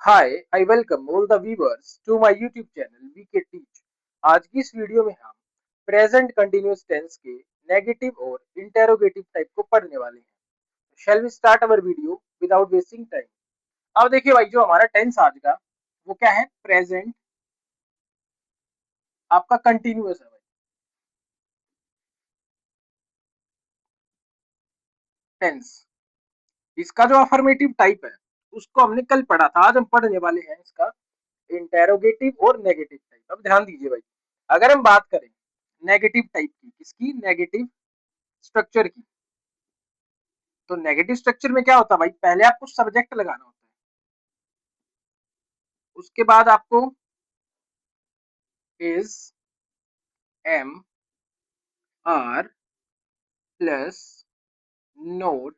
Hi I welcome all the viewers to my YouTube channel VK teach. आज की इस video में हम प्रेजेंट कंटिन्यूअस टेंस के नेगेटिव और इंटेरोगेटिव टाइप को पढ़ने वाले हैं। Shall we start our video without wasting time. अब देखिए भाई, जो हमारा टेंस आज का वो क्या है? प्रेजेंट आपका कंटिन्यूअस है भाई। टेंस इसका जो अफर्मेटिव टाइप है उसको हमने कल पढ़ा था। आज हम पढ़ने वाले हैं इसका इंटेरोगेटिव और नेगेटिव टाइप। अब ध्यान दीजिए भाई, अगर हम बात करें नेगेटिव टाइप की, किसकी? नेगेटिव स्ट्रक्चर की। तो नेगेटिव स्ट्रक्चर में क्या होता है भाई? पहले आपको सब्जेक्ट लगाना होता है, उसके बाद आपको is, am, are plus not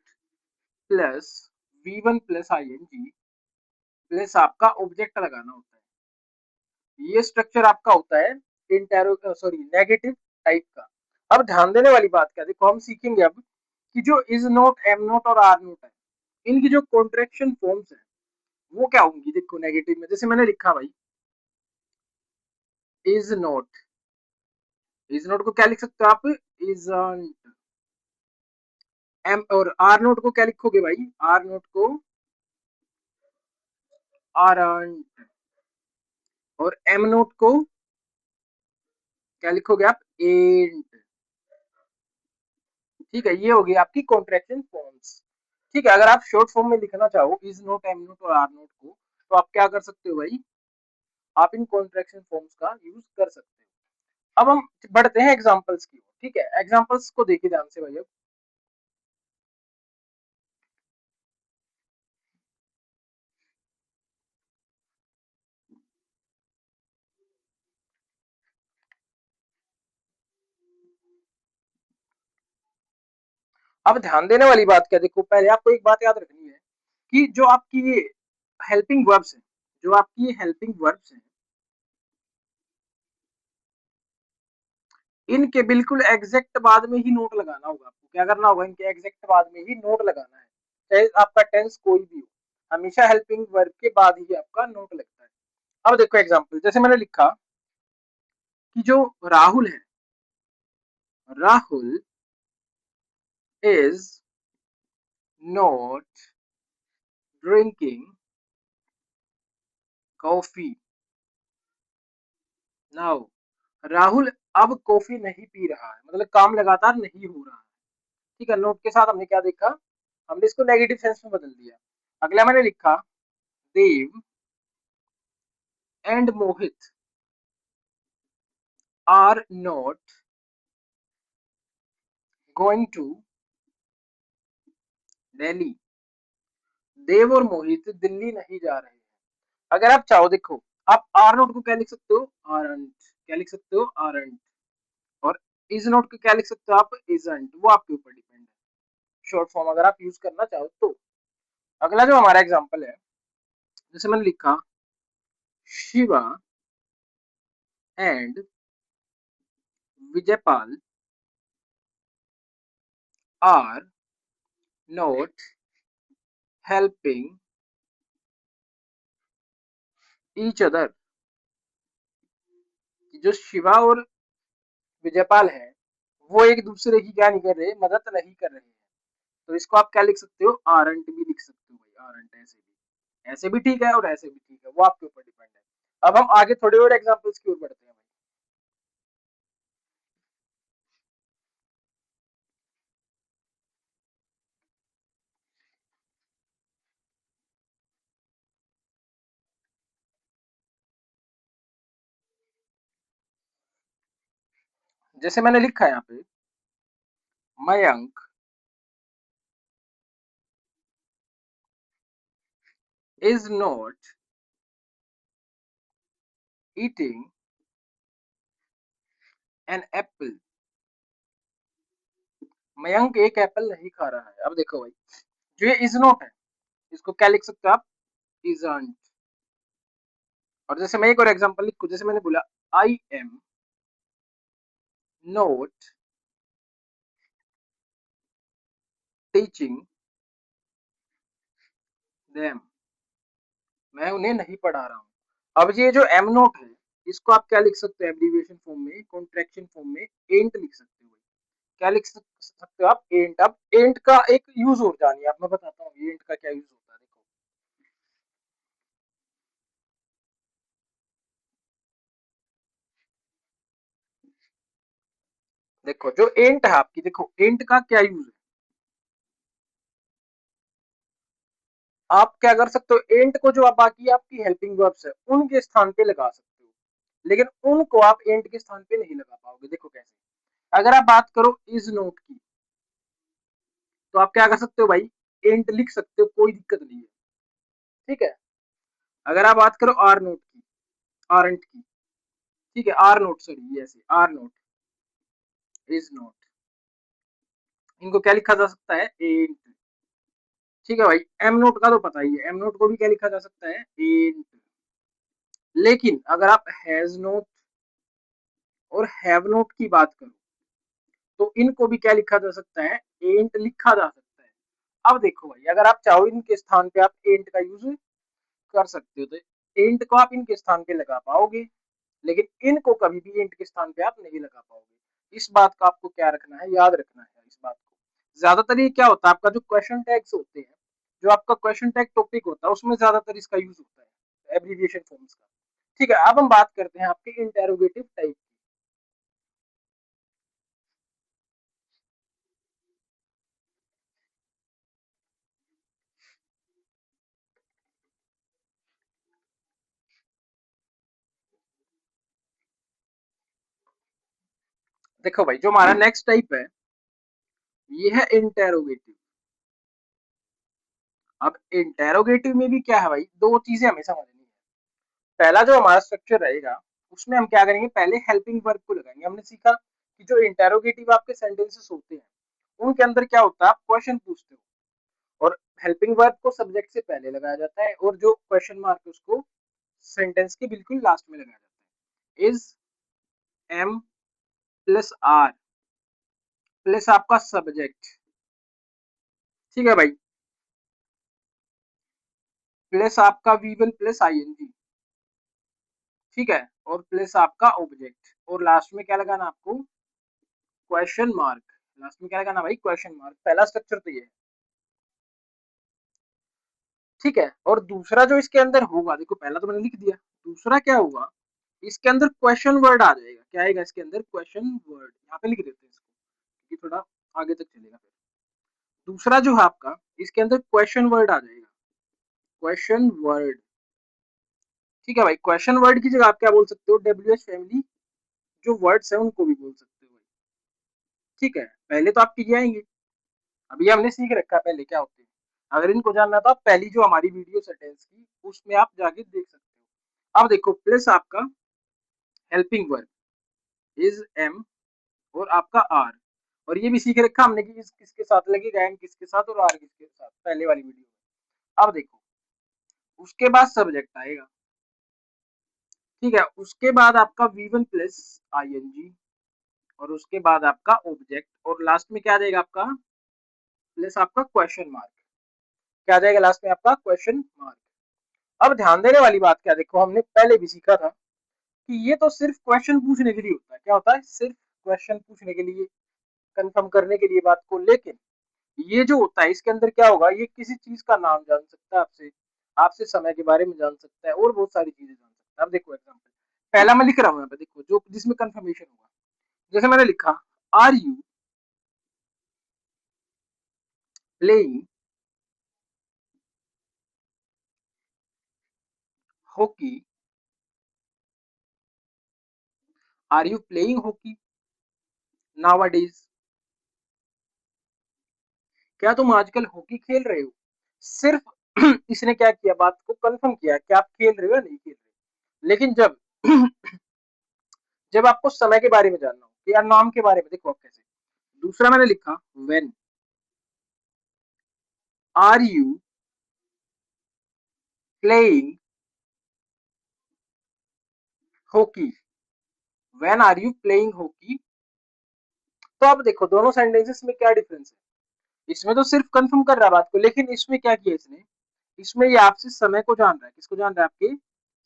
plus V1 plus ING plus आपका ऑब्जेक्ट लगाना होता है। ये स्ट्रक्चर आपका होता है नेगेटिव टाइप का। अब ध्यान देने वाली बात क्या, देखो हम सीखेंगे अब कि जो इज नोट, एम नोट और आर नोट है, इनकी जो कॉन्ट्रेक्शन फॉर्म्स है वो क्या होंगी। देखो नेगेटिव में जैसे मैंने लिखा भाई, इज नोट, इज नोट को क्या लिख सकते हो आप? इजंट। एम और आर नोट को क्या लिखोगे भाई? आर नोट को आरंट। और एम नोट को क्या लिखोगे आप? एंट। ठीक है, ये होगी आपकी कॉन्ट्रैक्शन फॉर्म्स। ठीक है, अगर आप शॉर्ट फॉर्म में लिखना चाहो इज नोट, एम नोट और आर नोट को, तो आप क्या कर सकते हो भाई? आप इन कॉन्ट्रैक्शन फॉर्म्स का यूज कर सकते हो। अब हम बढ़ते हैं एग्जांपल्स की ओर। ठीक है, एग्जांपल्स को देखिए ध्यान से भाई। अब ध्यान देने वाली बात क्या, देखो पहले आपको एक बात याद रखनी है कि जो आपकी ये हेल्पिंग वर्ब्स हैं, जो आपकी ये हेल्पिंग वर्ब्स हैं, इनके बिल्कुल एग्जैक्ट बाद में ही नोट लगाना होगा। आपको क्या करना होगा? इनके एग्जैक्ट बाद में ही नोट लगाना है, चाहे आपका टेंस कोई भी हो, हमेशा हेल्पिंग वर्ब के बाद ही आपका नोट लगता है। अब देखो एग्जांपल, जैसे मैंने लिखा कि जो राहुल है, Rahul is not drinking coffee now. Rahul अब कॉफी नहीं पी रहा है, मतलब काम लगातार नहीं हो रहा है। ठीक है, नोट के साथ हमने क्या देखा? हमने इसको नेगेटिव सेंस में बदल दिया। अगला मैंने लिखा, Dev and Mohit are not going to Delhi. Dev और मोहित दिल्ली नहीं जा रहे हैं। अगर आप चाहो, देखो आप आर नोट को क्या लिख सकते हो? आरंट। क्या लिख सकते हो? आरंट। और इज नोट को क्या लिख सकते हो आप? इजंट। वो आपके ऊपर डिपेंड है, शॉर्ट फॉर्म अगर आप यूज करना चाहो तो। अगला जो हमारा एग्जांपल है, जैसे मैंने लिखा, Shiva and Vijaypal are not helping each other. जो शिवा और विजयपाल है वो एक दूसरे की क्या नहीं कर रहे? मदद नहीं कर रहे हैं। तो इसको आप क्या लिख सकते हो? आरंट भी लिख सकते हो भाई। आरंट ऐसे भी ठीक है और ऐसे भी ठीक है, वो आपके ऊपर डिपेंड है। अब हम आगे थोड़े और एग्जांपल्स की ओर बढ़ते हैं भाई। जैसे मैंने लिखा है यहाँ पे, Mayank is not eating an apple. Mayank एक एप्पल नहीं खा रहा है। अब देखो भाई, जो ये इज नॉट है, इसको क्या लिख सकते हो आप? इजंट। और जैसे मैं एक और एग्जांपल लिखूं, जैसे मैंने बोला, I am not teaching them. मैं उन्हें नहीं पढ़ा रहा हूँ। अब ये जो एम नोट है, इसको आप क्या लिख सकते हो एब्रीविएशन फॉर्म में, कॉन्ट्रैक्शन फॉर्म में एंट लिख सकते हो। क्या लिख सकते हो आप, एंट। अब एंट का एक यूज और जानिए आप, मैं बताता हूँ एंट का क्या यूज होता है। देखो जो एंट है आपकी, देखो एंट का क्या यूज है। आप क्या कर सकते हो, एंट को जो आप बाकी आपकी हेल्पिंग वर्ब्स है उनके स्थान पे लगा सकते हो, लेकिन उनको आप एंट के स्थान पे नहीं लगा पाओगे। देखो कैसे, अगर आप बात करो इज नोट की, तो आप क्या कर सकते हो भाई, एंट लिख सकते हो, कोई दिक्कत नहीं है। ठीक है। अगर आप बात करो आर नोट की, आरंट की, ठीक है, आर नोट, सॉरी ऐसे आर नोट, इज नोट, इनको क्या लिखा जा सकता है, एंट। ठीक है भाई, एम नोट का तो पता ही है, एम नोट को भी क्या लिखा जा सकता है, एंट। लेकिन अगर आप हैज नोट और हैव नोट की बात करो, तो इनको भी क्या लिखा जा सकता है, एंट लिखा जा सकता है। अब देखो भाई, अगर आप चाहो इनके स्थान पे आप एंट का यूज कर सकते हो, तो एंट को आप इनके स्थान पे लगा पाओगे, लेकिन इनको कभी भी एंट के स्थान पे आप नहीं लगा पाओगे। इस बात का आपको क्या रखना है, याद रखना है इस बात को। ज्यादातर ये क्या होता है, आपका जो क्वेश्चन टैग्स होते हैं, जो आपका क्वेश्चन टैग टॉपिक होता है, उसमें ज्यादातर इसका यूज होता है, एब्रीविएशन फॉर्म्स का। ठीक है, अब हम बात करते हैं आपके इंटेरोगेटिव टाइप। देखो भाई, जो हमारा नेक्स्ट टाइप है, ये है इंटेरोगेटिव। अब इंटेरोगेटिव में भी क्या है भाई, दो चीजें हमें समझनी है। पहला जो हमारा स्ट्रक्चर रहेगा, उसमें हम क्या करेंगे, पहले हेल्पिंग वर्ब को लगाएंगे। हमने सीखा कि जो इंटेरोगेटिव आपके सेंटेंसेस होते हैं, उनके अंदर क्या होता है, आप क्वेश्चन पूछते हो, और हेल्पिंग वर्ब को सब्जेक्ट से पहले लगाया जाता है, और जो क्वेश्चन मार्क है उसको सेंटेंस के बिल्कुल लास्ट में लगाया जाता है। Is, am plus are plus आपका सब्जेक्ट, ठीक है भाई, प्लस आपका V one plus I N G, ठीक है, और प्लस आपका ऑब्जेक्ट, और लास्ट में क्या लगाना आपको, क्वेश्चन मार्क। लास्ट में क्या लगाना भाई, क्वेश्चन मार्क। पहला स्ट्रक्चर तो ये है। ठीक है, और दूसरा जो इसके अंदर होगा, देखो पहला तो मैंने लिख दिया, दूसरा क्या होगा, इसके अंदर क्वेश्चन वर्ड आ जाएगा। क्या आएगा इसके अंदर, क्वेश्चन वर्ड, यहाँ पे लिख देते हैं इसको, क्योंकि थोड़ा आगे तक चलेगा फिर। दूसरा जो है आपका, इसके अंदर क्वेश्चन वर्ड आ जाएगा, क्वेश्चन वर्ड। ठीक है भाई, क्वेश्चन वर्ड की जगह आप क्या बोल सकते हो, डब्ल्यू एच फैमिली जो वर्ड्स है उनको भी बोल सकते हो भाई। ठीक है, पहले तो आपके ये आएंगे, अभी हमने सीख रखा है पहले क्या होते हैं। अगर इनको जानना था, पहली जो हमारी वीडियो सेंटेंस की, उसमें आप जाके देख सकते हो। अब देखो, प्लस आपका हेल्पिंग वर्ब इज, एम, और आपका आर, और ये भी सीख रखा हमने कि किसके साथ लगेगा, एम किसके साथ और आर किसके साथ, पहले वाली वीडियो में। अब देखो, उसके बाद सब्जेक्ट आएगा, ठीक है, उसके बाद आपका V one plus I N G, और उसके बाद आपका ऑब्जेक्ट, और लास्ट में क्या आ जाएगा आपका, प्लस आपका क्वेश्चन मार्क। क्या आ जाएगा लास्ट में आपका, क्वेश्चन मार्क। अब ध्यान देने वाली बात क्या, देखो हमने पहले भी सीखा था कि ये तो सिर्फ क्वेश्चन पूछने के लिए होता है। क्या होता है, सिर्फ क्वेश्चन पूछने के लिए, कंफर्म करने के लिए बात को। लेकिन ये जो होता है, इसके अंदर क्या होगा, ये किसी चीज का नाम जान सकता है आपसे, आपसे समय के बारे में जान सकता है, और बहुत सारी चीजें जान सकता है। अब देखो एग्जाम्पल, पहला मैं लिख रहा हूँ यहाँ पे, देखो जो जिसमें कंफर्मेशन होगा, जैसे मैंने लिखा, are you playing hockey, are you playing hockey nowadays, क्या तुम आजकल हॉकी खेल रहे हो। सिर्फ इसने क्या किया, बात को कंफर्म किया कि आप खेल रहे हो या नहीं खेल रहे। लेकिन जब जब आपको समय के बारे में जानना हो या नाम के बारे में, देखो आप कैसे, दूसरा मैंने लिखा, when are you playing hockey, when are you playing hockey. तो अब देखो दोनों सेंटेंसेस में क्या डिफरेंस है, इसमें तो सिर्फ कंफर्म कर रहा है बात को, लेकिन इसमें क्या किया इसने, इसमें ये आपसे समय को जान रहा है, किसको जान रहा है, आपके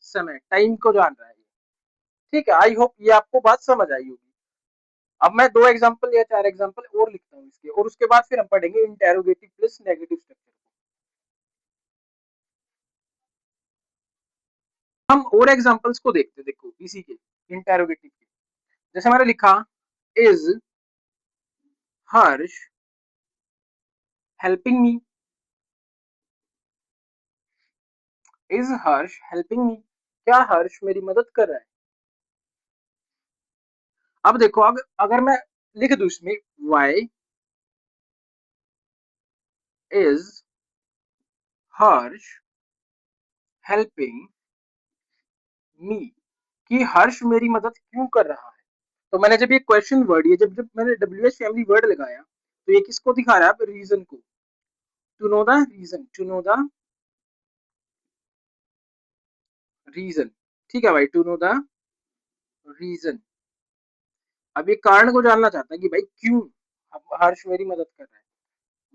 समय, टाइम को जान रहा है। ठीक है, आई होप ये आपको बात समझ आई होगी। अब मैं 2 एग्जांपल या 4 एग्जांपल और लिखता हूँ इसके, और उसके बाद फिर हम पढ़ेंगे इंटेरोगेटिव प्लस नेगेटिव स्ट्रक्चर। हम और एग्जांपल्स को देखते हैं, देखो इसी के इंटेरोगेटिव के। जैसे मैंने लिखा, is Harsh helping me, is Harsh helping मी, क्या हर्ष मेरी मदद कर रहा है। अब देखो, अगर मैं लिख दूं इसमें, why is Harsh helping me, कि हर्ष मेरी मदद क्यों कर रहा है। तो मैंने जब ये क्वेश्चन वर्ड, ये जब जब मैंने डब्ल्यू एच फैमिली वर्ड लगाया, तो ये किसको दिखा रहा है, रीजन को, to know the reason, to know the reason. ठीक है भाई, टू नो द रीजन। अब ये कारण को जानना चाहता है कि भाई क्यों हर्ष मेरी मदद कर रहा है,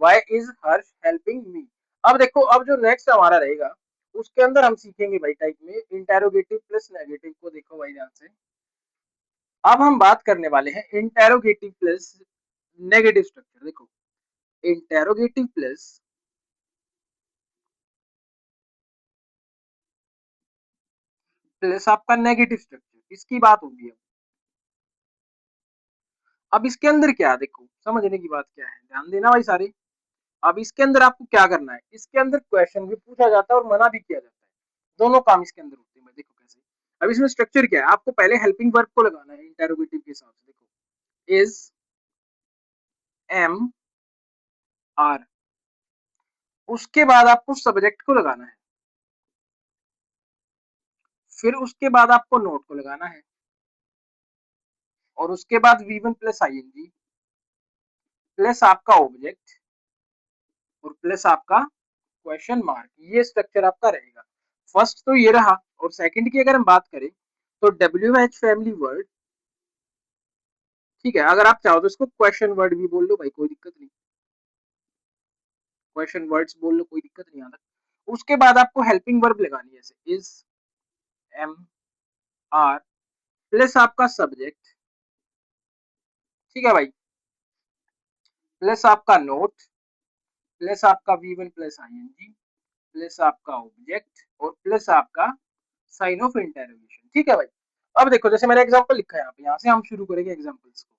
why is Harsh helping me. अब देखो, अब जो नेक्स्ट हमारा रहेगा, उसके अंदर हम सीखेंगे भाई टाइप में इंटेरोगेटिव प्लस नेगेटिव को। देखो भाई ध्यान से, अब हम बात करने वाले हैं इंटेरोगेटिव प्लस नेगेटिव स्ट्रक्चर। देखो, इंटेरोगेटिव प्लस आपका नेगेटिव स्ट्रक्चर, इसकी बात होगी। अब इसके अंदर क्या है, देखो समझने की बात क्या है, ध्यान देना भाई सारे। अब इसके अंदर आपको क्या करना है, इसके अंदर क्वेश्चन भी पूछा जाता है और मना भी किया जाता है, दोनों काम इसके अंदर होते हैं। देखो कैसे, अब इसमें स्ट्रक्चर क्या है, आपको पहले हेल्पिंग वर्ब को लगाना है इंटेरोगेटिव के हिसाब से। देखो, इज एम आर, उसके बाद आपको सब्जेक्ट को लगाना है, फिर उसके बाद आपको नोट को लगाना है, और उसके बाद V one plus I N G plus आपका ऑब्जेक्ट और प्लस आपका क्वेश्चन मार्क। ये स्ट्रक्चर आपका रहेगा। फर्स्ट तो ये रहा, और सेकंड की अगर हम बात करें, तो डब्ल्यू एच फैमिली वर्ड। ठीक है, अगर आप चाहो तो इसको क्वेश्चन वर्ड भी बोल लो भाई, कोई दिक्कत नहीं, क्वेश्चन वर्ड्स बोल लो, कोई दिक्कत नहीं आता। उसके बाद आपको हेल्पिंग वर्ब लगानी है, जैसे इज एम आर प्लस आपका सब्जेक्ट, ठीक है भाई, प्लस आपका नोट, प्लस आपका V one plus I N G plus आपका ऑब्जेक्ट और प्लस आपका साइन ऑफ इंटरोगेशन। ठीक है भाई। अब देखो, जैसे मैंने एग्जांपल लिखा है यहाँ पे, यहाँ से हम शुरू करेंगे एग्जांपल्स को।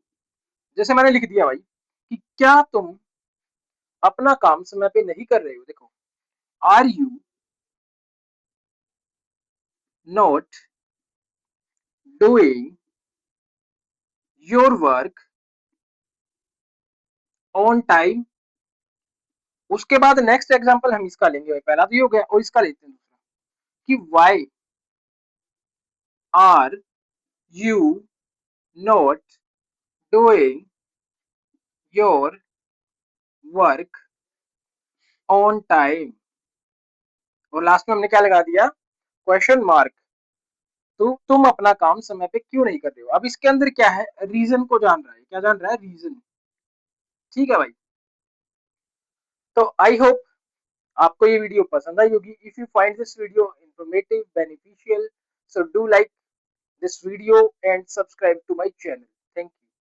जैसे मैंने लिख दिया भाई कि क्या तुम अपना काम समय पे नहीं कर रहे हो। देखो, are you not doing your work on time. उसके बाद नेक्स्ट एग्जांपल हम इसका लेंगे भाई, पहला तो ये हो गया, और इसका लेते हैं दूसरा, कि why are you not doing your work on time. और लास्ट में हमने क्या लगा दिया, क्वेश्चन मार्क। तो तुम अपना काम समय पे क्यों नहीं कर रहे हो। अब इसके अंदर क्या है, रीजन को जान रहा है, क्या जान रहा है, रीजन। ठीक है भाई। तो आई होप आपको ये वीडियो पसंद आई होगी। If you find this video informative beneficial, so do like this video and subscribe to my channel.